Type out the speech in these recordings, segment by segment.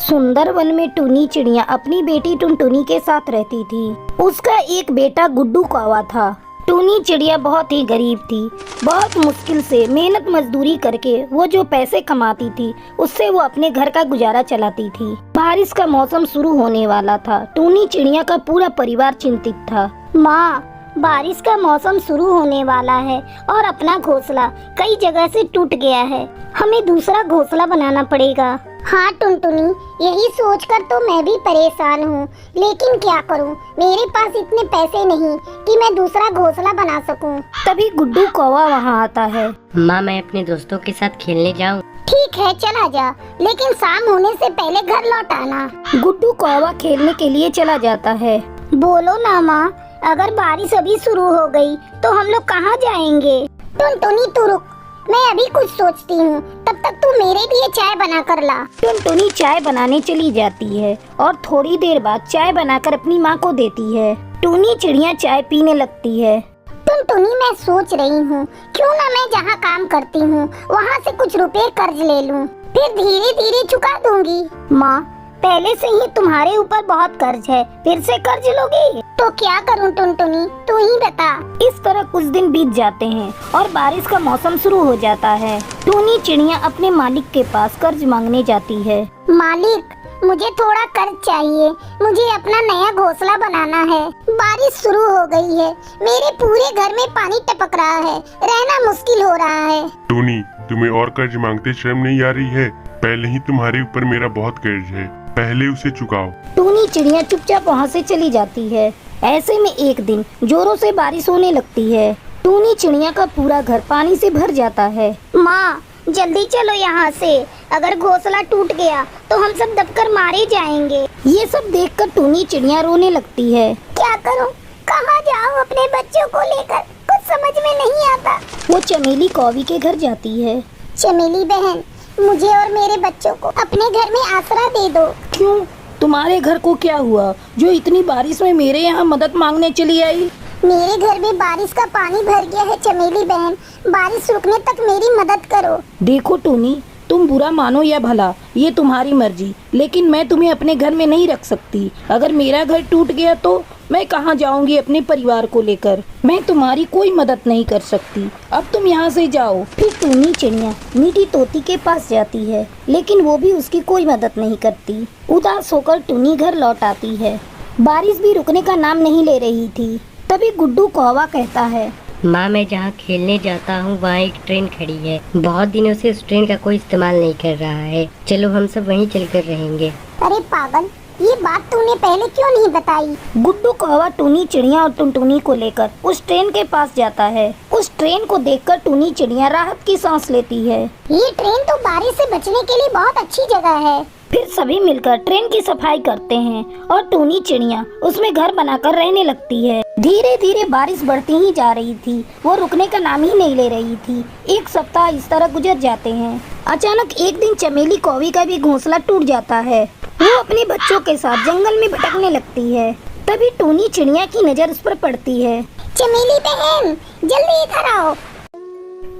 सुंदर वन में टूनी चिड़िया अपनी बेटी टुनटुनी के साथ रहती थी। उसका एक बेटा गुड्डू कौवा था। टूनी चिड़िया बहुत ही गरीब थी। बहुत मुश्किल से मेहनत मजदूरी करके वो जो पैसे कमाती थी उससे वो अपने घर का गुजारा चलाती थी। बारिश का मौसम शुरू होने वाला था। टूनी चिड़िया का पूरा परिवार चिंतित था। माँ, बारिश का मौसम शुरू होने वाला है और अपना घोंसला कई जगह से टूट गया है। हमें दूसरा घोंसला बनाना पड़ेगा। हाँ टुनटुनी, यही सोचकर तो मैं भी परेशान हूँ, लेकिन क्या करूँ, मेरे पास इतने पैसे नहीं कि मैं दूसरा घोंसला बना सकूँ। तभी गुड्डू कौवा वहाँ आता है। माँ, मैं अपने दोस्तों के साथ खेलने जाऊँ? ठीक है, चला जा, लेकिन शाम होने से पहले घर लौट आना। गुड्डू कौवा खेलने के लिए चला जाता है। बोलो ना माँ, अगर बारिश अभी शुरू हो गई तो हम लोग कहाँ जाएंगे? टुनटुनी तू रुक, मैं अभी कुछ सोचती हूँ, तब तक तू मेरे लिए चाय बना कर ला। टुनटुनी चाय बनाने चली जाती है और थोड़ी देर बाद चाय बनाकर अपनी माँ को देती है। टूनी चिड़िया चाय पीने लगती है। टुनटुनी, मैं सोच रही हूँ क्यों ना मैं जहाँ काम करती हूँ वहाँ से कुछ रुपए कर्ज ले लूँ, फिर धीरे धीरे चुका दूंगी। माँ, पहले से ही तुम्हारे ऊपर बहुत कर्ज है, फिर से कर्ज लोगे तो क्या करूं टुनटुनी, तू ही बता। इस तरह कुछ दिन बीत जाते हैं और बारिश का मौसम शुरू हो जाता है। टूनी चिड़िया अपने मालिक के पास कर्ज मांगने जाती है। मालिक, मुझे थोड़ा कर्ज चाहिए, मुझे अपना नया घोंसला बनाना है। बारिश शुरू हो गई है, मेरे पूरे घर में पानी टपक रहा है, रहना मुश्किल हो रहा है। टूनी, तुम्हें और कर्ज मांगते शर्म नहीं आ रही है? पहले ही तुम्हारे ऊपर मेरा बहुत कर्ज है, पहले उसे चुकाओ। टूनी चिड़िया चुपचाप वहाँ से चली जाती है। ऐसे में एक दिन जोरों से बारिश होने लगती है। टूनी चिड़िया का पूरा घर पानी से भर जाता है। माँ, जल्दी चलो यहाँ से, अगर घोंसला टूट गया तो हम सब दबकर मारे जाएंगे। ये सब देखकर टूनी चिड़िया रोने लगती है। क्या करूँ, कहाँ जाऊँ अपने बच्चों को लेकर, कुछ समझ में नहीं आता। वो चमेली कौवी के घर जाती है। चमेली बहन, मुझे और मेरे बच्चों को अपने घर में आसरा दे दो। क्यों, तुम्हारे घर को क्या हुआ जो इतनी बारिश में मेरे यहाँ मदद मांगने चली आई? मेरे घर में बारिश का पानी भर गया है चमेली बहन, बारिश रुकने तक मेरी मदद करो। देखो टूनी, तुम बुरा मानो या भला, ये तुम्हारी मर्जी, लेकिन मैं तुम्हें अपने घर में नहीं रख सकती। अगर मेरा घर टूट गया तो मैं कहाँ जाऊंगी अपने परिवार को लेकर? मैं तुम्हारी कोई मदद नहीं कर सकती, अब तुम यहाँ से जाओ। फिर टूनी चिड़िया मीठी तोती के पास जाती है, लेकिन वो भी उसकी कोई मदद नहीं करती। उदास होकर टूनी घर लौट आती है। बारिश भी रुकने का नाम नहीं ले रही थी। तभी गुड्डू कौवा कहता है, माँ, मैं जहाँ खेलने जाता हूँ वहाँ एक ट्रेन खड़ी है। बहुत दिनों से उस ट्रेन का कोई इस्तेमाल नहीं कर रहा है। चलो हम सब वहीं चलकर रहेंगे। अरे पागल, ये बात तूने पहले क्यों नहीं बताई? गुड्डू कौवा टूनी चिड़िया और टुनटुनी को लेकर उस ट्रेन के पास जाता है। उस ट्रेन को देखकर टूनी चिड़िया राहत की सांस लेती है। ये ट्रेन तो बारिश से बचने के लिए बहुत अच्छी जगह है। फिर सभी मिलकर ट्रेन की सफाई करते हैं और टूनी चिड़िया उसमें घर बनाकर रहने लगती है। धीरे धीरे बारिश बढ़ती ही जा रही थी, वो रुकने का नाम ही नहीं ले रही थी। एक सप्ताह इस तरह गुजर जाते हैं। अचानक एक दिन चमेली कौवी का भी घोंसला टूट जाता है। वो अपने बच्चों के साथ जंगल में भटकने लगती है। तभी टूनी चिड़िया की नजर उस पर पड़ती है। चमेली बहन, जल्दी इधर आओ।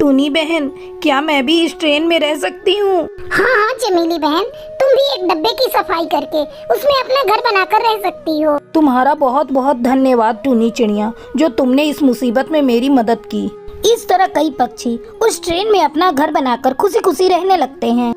टूनी बहन, क्या मैं भी इस ट्रेन में रह सकती हूँ? हाँ हाँ चमेली बहन, तुम भी एक डब्बे की सफाई करके उसमें अपना घर बनाकर रह सकती हो। तुम्हारा बहुत बहुत धन्यवाद टूनी चिड़िया, जो तुमने इस मुसीबत में मेरी मदद की। इस तरह कई पक्षी उस ट्रेन में अपना घर बनाकर खुशी खुशी रहने लगते हैं।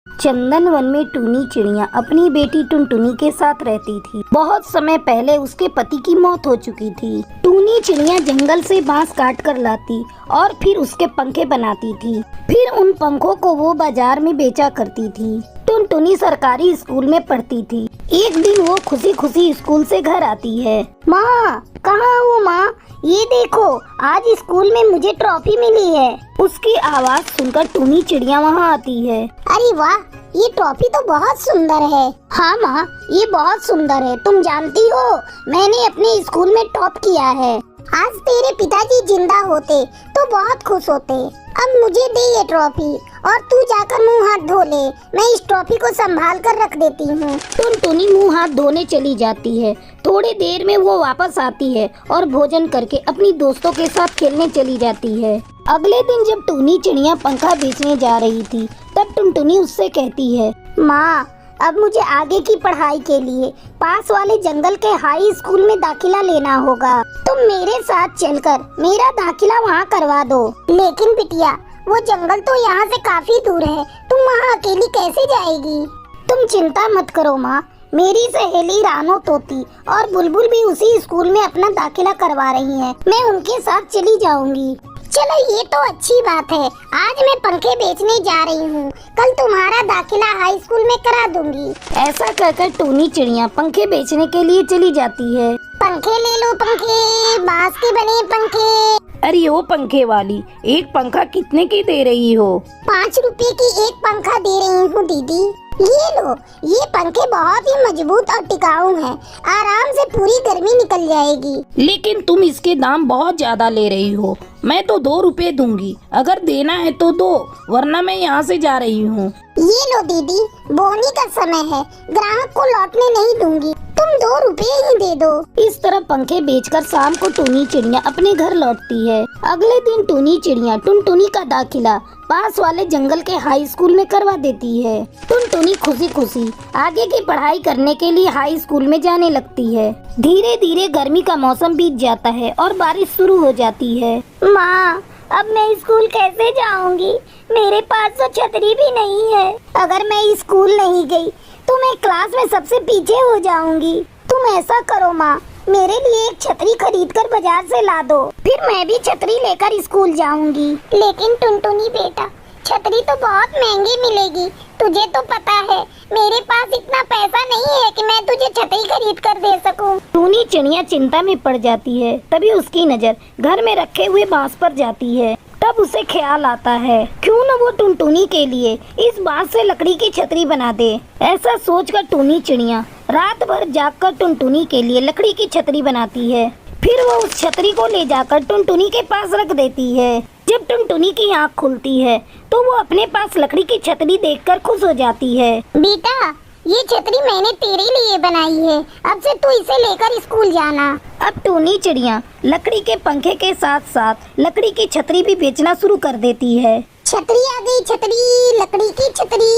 चंदन वन में टूनी चिड़िया अपनी बेटी टुनटुनी के साथ रहती थी। बहुत समय पहले उसके पति की मौत हो चुकी थी। टूनी चिड़िया जंगल से बांस काट कर लाती और फिर उसके पंखे बनाती थी। फिर उन पंखों को वो बाजार में बेचा करती थी। टुनटुनी सरकारी स्कूल में पढ़ती थी। एक दिन वो खुशी खुशी स्कूल से घर आती है। माँ, कहाँ हो माँ? ये देखो, आज स्कूल में मुझे ट्रॉफी मिली है। उसकी आवाज सुनकर टूनी चिड़िया वहाँ आती है। अरे वाह, ये ट्रॉफी तो बहुत सुंदर है। हाँ माँ, ये बहुत सुंदर है। तुम जानती हो, मैंने अपने स्कूल में टॉप किया है। आज तेरे पिताजी जिंदा होते तो बहुत खुश होते। अब मुझे दे ये ट्रॉफी और तू जाकर मुंह हाथ धो ले। मैं इस ट्रॉफी को संभाल कर रख देती हूँ। टुनटुनी मुंह हाथ धोने चली जाती है। थोड़ी देर में वो वापस आती है और भोजन करके अपनी दोस्तों के साथ खेलने चली जाती है। अगले दिन जब टूनी चिड़िया पंखा बेचने जा रही थी, तब टुनटुनी उससे कहती है, माँ, अब मुझे आगे की पढ़ाई के लिए पास वाले जंगल के हाई स्कूल में दाखिला लेना होगा। तुम मेरे साथ चलकर मेरा दाखिला वहाँ करवा दो। लेकिन बिटिया, वो जंगल तो यहाँ से काफी दूर है, तुम वहाँ अकेली कैसे जाएगी? तुम चिंता मत करो माँ, मेरी सहेली रानो तोती और बुलबुल भी उसी स्कूल में अपना दाखिला करवा रही हैं। मैं उनके साथ चली जाऊंगी। चलो ये तो अच्छी बात है। आज मैं पंखे बेचने जा रही हूँ, कल तुम्हारा दाखिला हाई स्कूल में करा दूंगी। ऐसा कहकर टूनी चिड़िया पंखे बेचने के लिए चली जाती है। पंखे ले लो पंखे, बांस के बने पंखे। अरे ओ पंखे वाली, एक पंखा कितने की दे रही हो? 5 रुपए की एक पंखा दे रही हूँ दीदी। ये लो, ये पंखे बहुत ही मजबूत और टिकाऊ हैं, आराम से पूरी गर्मी निकल जाएगी। लेकिन तुम इसके दाम बहुत ज्यादा ले रही हो। मैं तो 2 रुपए दूंगी, अगर देना है तो दो, वरना मैं यहाँ से जा रही हूँ। ये लो दीदी, बोनी का समय है, ग्राहक को लौटने नहीं दूंगी, तुम 2 रुपए ही दे दो। इस तरह पंखे बेचकर शाम को टूनी चिड़िया अपने घर लौटती है। अगले दिन टूनी चिड़िया टुनटुनी का दाखिला पास वाले जंगल के हाई स्कूल में करवा देती है। टुनटुनी खुशी खुशी आगे की पढ़ाई करने के लिए हाई स्कूल में जाने लगती है। धीरे धीरे गर्मी का मौसम बीत जाता है और बारिश शुरू हो जाती है। माँ, अब मैं स्कूल कैसे जाऊंगी? मेरे पास तो छतरी भी नहीं है। अगर मैं स्कूल नहीं गई तो मैं क्लास में सबसे पीछे हो जाऊंगी। तुम ऐसा करो माँ, मेरे लिए एक छतरी खरीद कर बाजार से ला दो, फिर मैं भी छतरी लेकर स्कूल जाऊंगी। लेकिन टुनटुनी बेटा, छतरी तो बहुत महंगी मिलेगी, तुझे तो पता है मेरे पास इतना पैसा नहीं है कि मैं तुझे छतरी खरीद कर दे सकूं। टूनी चिड़िया चिंता में पड़ जाती है। तभी उसकी नजर घर में रखे हुए बांस पर जाती है। तब उसे ख्याल आता है, क्यों न वो टुनटुनी के लिए इस बांस से लकड़ी की छतरी बना दे। ऐसा सोचकर टूनी चिड़िया रात भर जागकर टुनटुनी के लिए लकड़ी की छतरी बनाती है। फिर वो उस छतरी को ले जाकर टुनटुनी के पास रख देती है। जब टुनटुनी की आँख खुलती है तो वो अपने पास लकड़ी की छतरी देखकर खुश हो जाती है। बेटा, ये छतरी मैंने तेरे लिए बनाई है, अब से तू इसे लेकर स्कूल जाना। अब टूनी चिड़िया लकड़ी के पंखे के साथ साथ लकड़ी की छतरी भी बेचना शुरू कर देती है। छतरी आ गई, छतरी, लकड़ी की छतरी,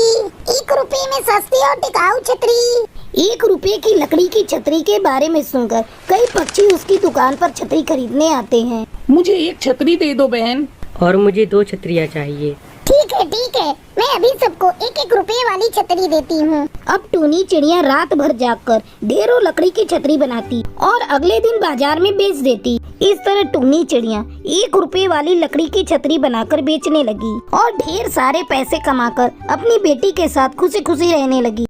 1 रुपए में सस्ती और टिकाऊ छतरी। 1 रुपए की लकड़ी की छतरी के बारे में सुनकर कई पक्षी उसकी दुकान पर छतरी खरीदने आते हैं। मुझे एक छतरी दे दो बहन। और मुझे 2 छतरियाँ चाहिए। ठीक है, मैं अभी सबको 1-1 रुपए वाली छतरी देती हूँ। अब टूनी चिड़िया रात भर जागकर ढेरों लकड़ी की छतरी बनाती और अगले दिन बाजार में बेच देती। इस तरह टूनी चिड़िया 1 रुपए वाली लकड़ी की छतरी बनाकर बेचने लगी और ढेर सारे पैसे कमाकर अपनी बेटी के साथ खुशी खुशी रहने लगी।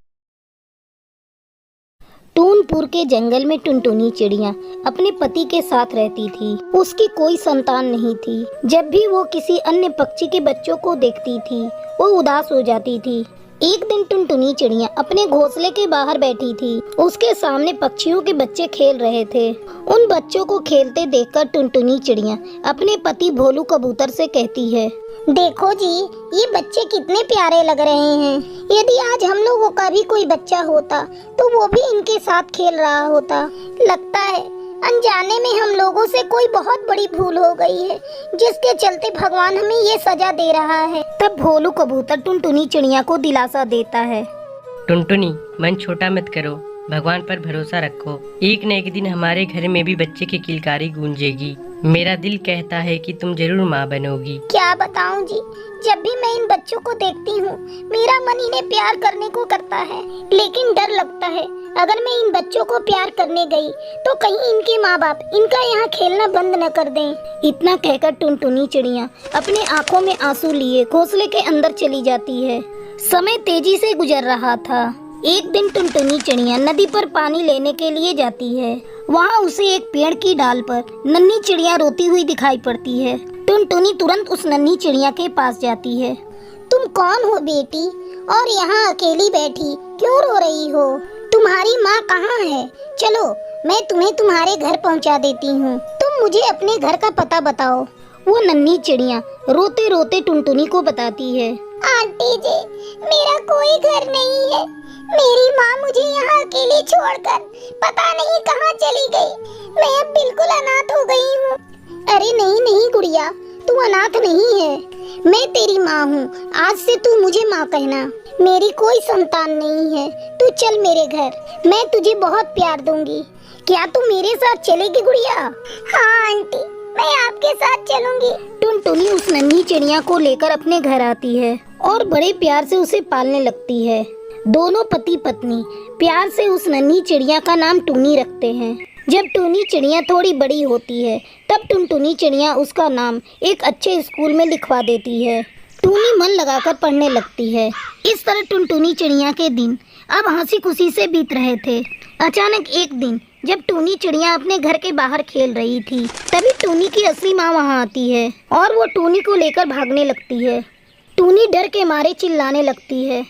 टूनपुर के जंगल में टुनटुनी चिड़िया अपने पति के साथ रहती थी। उसकी कोई संतान नहीं थी। जब भी वो किसी अन्य पक्षी के बच्चों को देखती थी, वो उदास हो जाती थी। एक दिन टुनटुनी चिड़िया अपने घोंसले के बाहर बैठी थी। उसके सामने पक्षियों के बच्चे खेल रहे थे। उन बच्चों को खेलते देखकर टुनटुनी चिड़िया अपने पति भोलू कबूतर से कहती है, देखो जी, ये बच्चे कितने प्यारे लग रहे हैं। यदि आज हम लोगों का भी कोई बच्चा होता तो वो भी इनके साथ खेल रहा होता। लगता है अनजाने में हम लोगों से कोई बहुत बड़ी भूल हो गई है, जिसके चलते भगवान हमें ये सजा दे रहा है। तब भोलू कबूतर टुनटुनी चिड़िया को दिलासा देता है, टुनटुनी, मन छोटा मत करो, भगवान पर भरोसा रखो। एक न एक दिन हमारे घर में भी बच्चे की किलकारी गूंजेगी। मेरा दिल कहता है कि तुम जरूर माँ बनोगी। क्या बताऊं जी, जब भी मैं इन बच्चों को देखती हूँ मेरा मन इन्हें प्यार करने को करता है, लेकिन डर लगता है अगर मैं इन बच्चों को प्यार करने गई तो कहीं इनके माँ बाप इनका यहाँ खेलना बंद न कर दें। इतना कहकर टुनटुनी चिड़िया अपने आंखों में आंसू लिए घोंसले के अंदर चली जाती है। समय तेजी से गुजर रहा था। एक दिन टुनटुनी चिड़िया नदी पर पानी लेने के लिए जाती है। वहाँ उसे एक पेड़ की डाल पर नन्ही चिड़िया रोती हुई दिखाई पड़ती है। टुनटुनी तुरंत उस नन्ही चिड़िया के पास जाती है। तुम कौन हो बेटी, और यहाँ अकेली बैठी क्यों रो रही हो? तुम्हारी माँ कहाँ है? चलो मैं तुम्हें तुम्हारे घर पहुँचा देती हूँ। तुम मुझे अपने घर का पता बताओ। वो नन्ही चिड़िया रोते रोते टुनटुनी को बताती है, आंटी जी, मेरा कोई घर नहीं है। मेरी माँ मुझे यहाँ अकेले छोड़कर पता नहीं कहाँ चली गई। मैं अब बिल्कुल अनाथ हो गई हूँ। अरे नहीं नहीं गुड़िया, तू अनाथ नहीं है, मैं तेरी माँ हूँ। आज से तू मुझे माँ कहना। मेरी कोई संतान नहीं है, तू चल मेरे घर, मैं तुझे बहुत प्यार दूंगी। क्या तू मेरे साथ चलेगी गुड़िया? हाँ आंटी, मैं आपके साथ चलूंगी। टुनटुनी उस नन्ही चिड़िया को लेकर अपने घर आती है और बड़े प्यार से उसे पालने लगती है। दोनों पति पत्नी प्यार से उस नन्ही चिड़िया का नाम टूनी रखते हैं। जब टूनी चिड़िया थोड़ी बड़ी होती है तब टुनटुनी चिड़िया उसका नाम एक अच्छे स्कूल में लिखवा देती है। टूनी मन लगाकर पढ़ने लगती है। इस तरह टुनटुनी चिड़िया के दिन अब हंसी खुशी से बीत रहे थे। अचानक एक दिन जब टूनी चिड़िया अपने घर के बाहर खेल रही थी तभी टूनी की असली माँ वहाँ आती है और वो टूनी को लेकर भागने लगती है। टूनी डर के मारे चिल्लाने लगती है,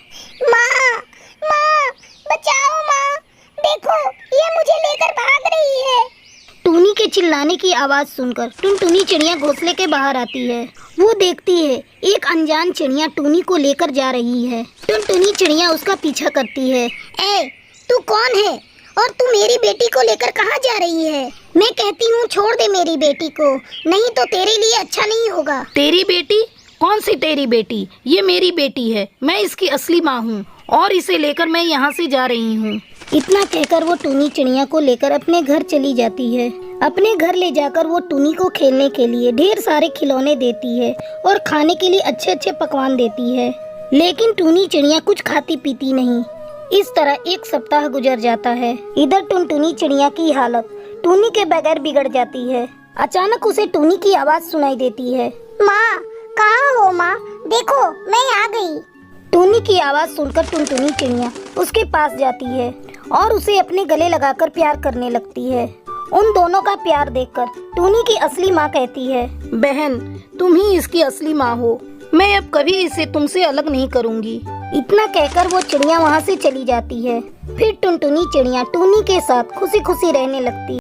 माँ माँ बचाओ माँ, देखो ये मुझे लेकर भाग रही है। टूनी के चिल्लाने की आवाज़ सुनकर टुनटुनी चिड़िया घोंसले के बाहर आती है। वो देखती है एक अनजान चिड़िया टूनी को लेकर जा रही है। टुनटुनी चिड़िया उसका पीछा करती है। ए, तू कौन है और तू मेरी बेटी को लेकर कहाँ जा रही है? मैं कहती हूँ छोड़ दे मेरी बेटी को, नहीं तो तेरे लिए अच्छा नहीं होगा। तेरी बेटी? कौन सी तेरी बेटी? ये मेरी बेटी है, मैं इसकी असली माँ हूँ और इसे लेकर मैं यहाँ से जा रही हूँ। इतना कहकर वो टूनी चिड़िया को लेकर अपने घर चली जाती है। अपने घर ले जाकर वो टूनी को खेलने के लिए ढेर सारे खिलौने देती है और खाने के लिए अच्छे अच्छे पकवान देती है, लेकिन टूनी चिड़िया कुछ खाती पीती नहीं। इस तरह एक सप्ताह गुजर जाता है। इधर टुनटुनी चिड़िया की हालत टूनी के बगैर बिगड़ जाती है। अचानक उसे टूनी की आवाज़ सुनाई देती है, माँ कहाँ हो माँ, देखो मैं आ गई। टूनी की आवाज़ सुनकर टुनटुनी चिड़िया उसके पास जाती है और उसे अपने गले लगाकर प्यार करने लगती है। उन दोनों का प्यार देखकर टूनी की असली माँ कहती है, बहन तुम ही इसकी असली माँ हो, मैं अब कभी इसे तुमसे अलग नहीं करूँगी। इतना कहकर वो चिड़िया वहाँ से चली जाती है। फिर टुनटुनी चिड़िया टूनी के साथ खुशी खुशी रहने लगती है।